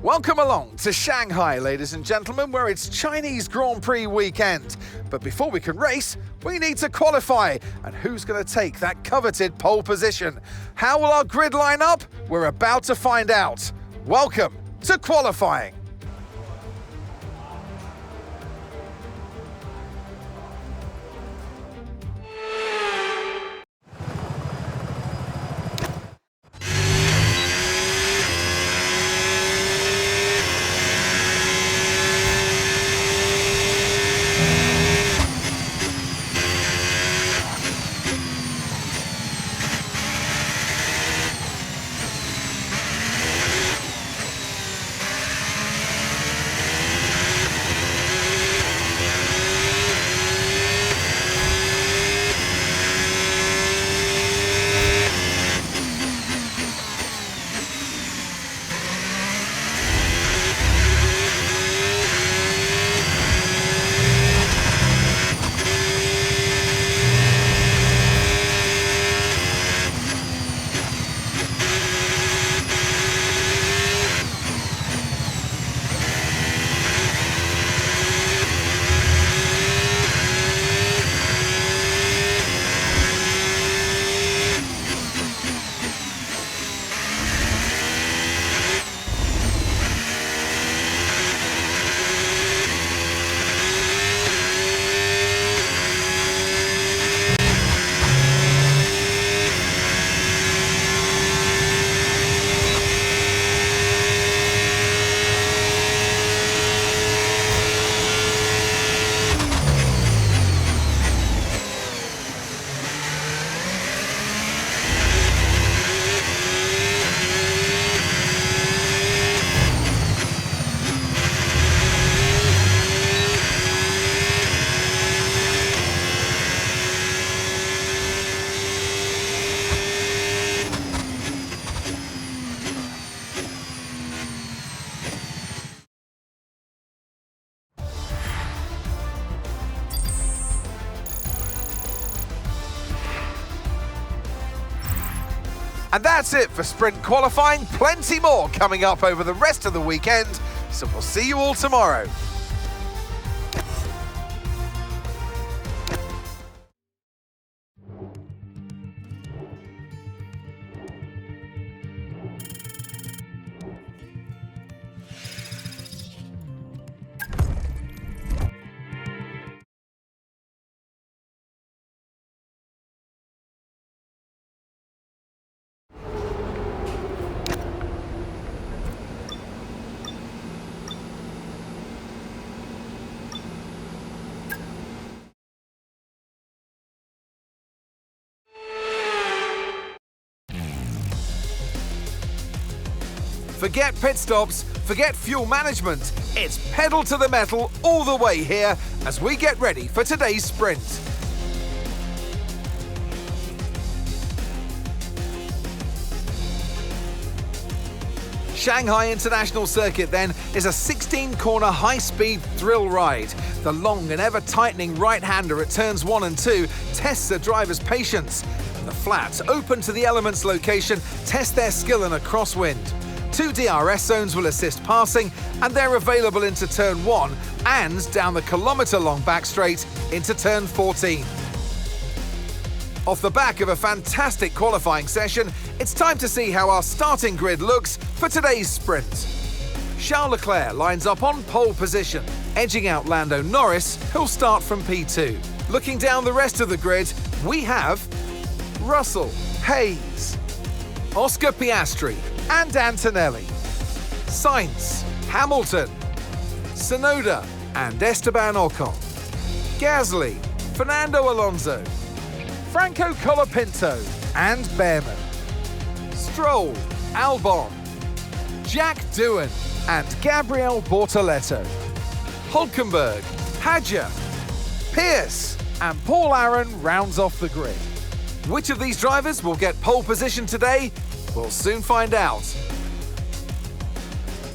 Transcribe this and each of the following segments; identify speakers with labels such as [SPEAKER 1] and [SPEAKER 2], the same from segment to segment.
[SPEAKER 1] Welcome along to Shanghai, ladies and gentlemen, where it's Chinese Grand Prix weekend. But before we can race, we need to qualify. And who's going to take that coveted pole position? How will our grid line up? We're about to find out. Welcome to qualifying. And that's it for sprint qualifying. Plenty more coming up over the rest of the weekend. So we'll see you all tomorrow. Forget pit stops, forget fuel management. It's pedal to the metal all the way here as we get ready for today's sprint. Shanghai International Circuit then is a 16-corner high-speed thrill ride. The long and ever-tightening right-hander at turns 1 and 2 tests the driver's patience. And the flats open to the elements location test their skill in a crosswind. 2 DRS zones will assist passing, and they're available into turn 1 and down the kilometre-long back straight into turn 14. Off the back of a fantastic qualifying session, it's time to see how our starting grid looks for today's sprint. Charles Leclerc lines up on pole position, edging out Lando Norris, who'll start from P2. Looking down the rest of the grid, we have Russell, Hayes, Oscar Piastri, and Antonelli, Sainz, Hamilton, Tsunoda, and Esteban Ocon, Gasly, Fernando Alonso, Franco Colapinto, and Behrman, Stroll, Albon, Jack Doohan, and Gabriel Bortoleto, Hülkenberg, Hadjar, Pierce, and Paul Aron rounds off the grid. Which of these drivers will get pole position today? We'll soon find out.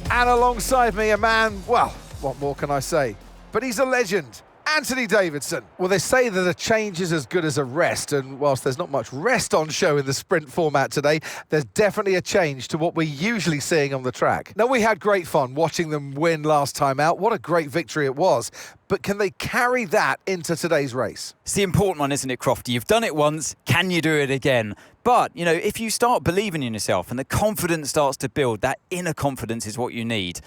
[SPEAKER 1] And alongside me, a man, well, what more can I say? But he's a legend Anthony Davidson. Well, they say that a change is as good as a rest, and whilst there's not much rest on show in the sprint format today, there's definitely a change to what we're usually seeing on the track. Now, we had great fun watching them win last time out. What a great victory it was. But can they carry that into today's race?
[SPEAKER 2] It's the important one, isn't it, Crofty? You've done it once, can you do it again? But, you know, if you start believing in yourself and the confidence starts to build, that inner confidence is what you need.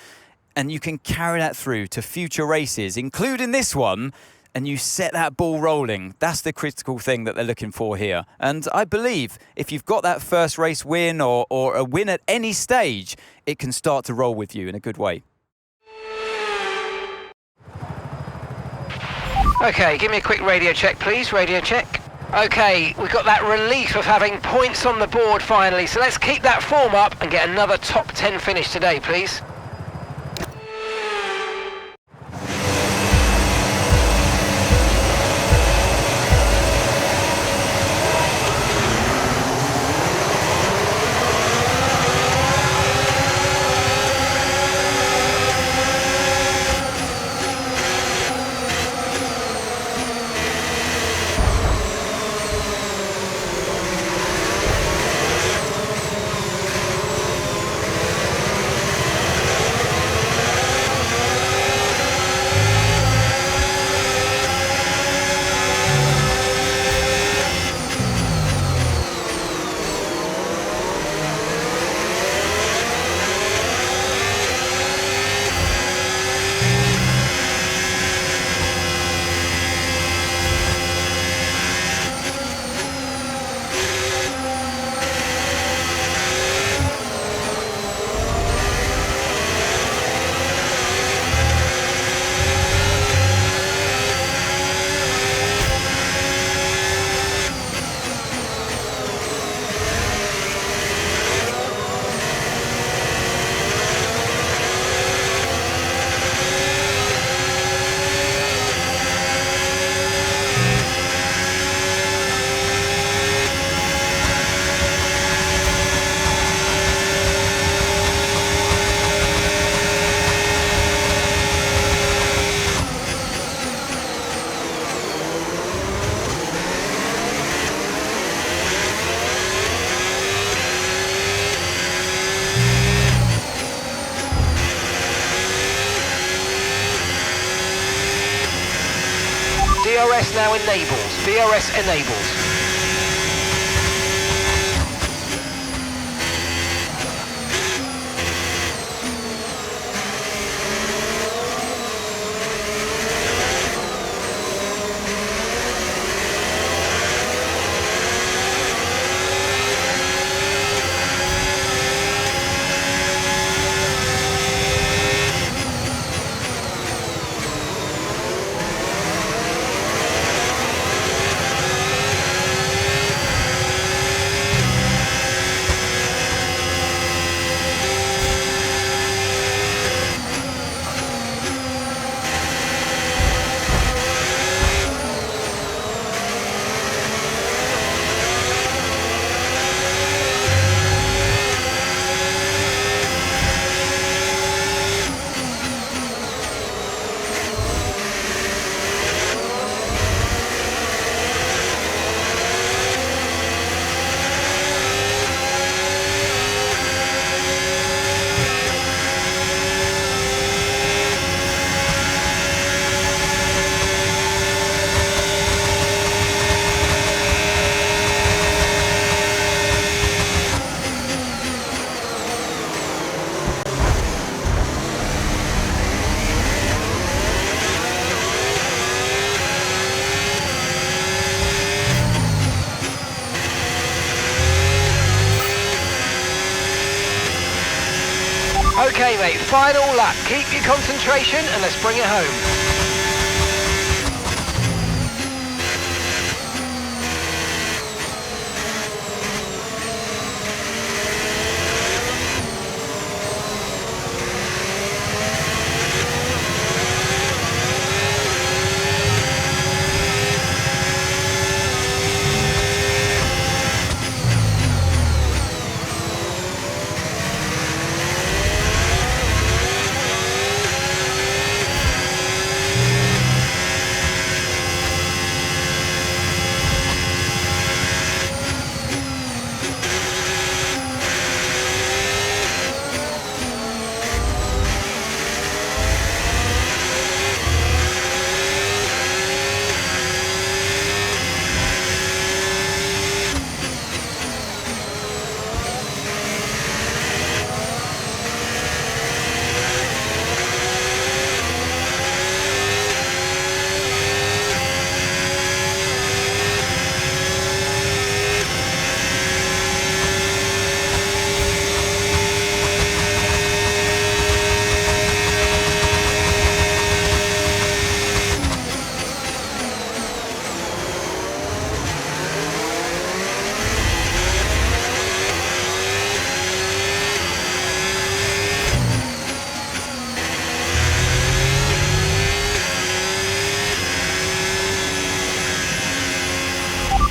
[SPEAKER 2] And you can carry that through to future races, including this one, and you set that ball rolling. That's the critical thing that they're looking for here. And I believe if you've got that first race win or a win at any stage, it can start to roll with you in a good way.
[SPEAKER 3] Okay, give me a quick radio check, please. Radio check. Okay, we've got that relief of having points on the board finally, so let's keep that form up and get another top 10 finish today, please. DRS now enables. DRS enables. Okay, mate, final lap. Keep your concentration and let's bring it home.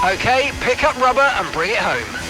[SPEAKER 3] Okay, pick up rubber and bring it home.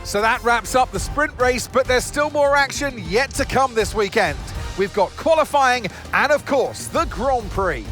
[SPEAKER 1] So that wraps up the sprint race, but there's still more action yet to come this weekend. We've got qualifying and, of course, the Grand Prix.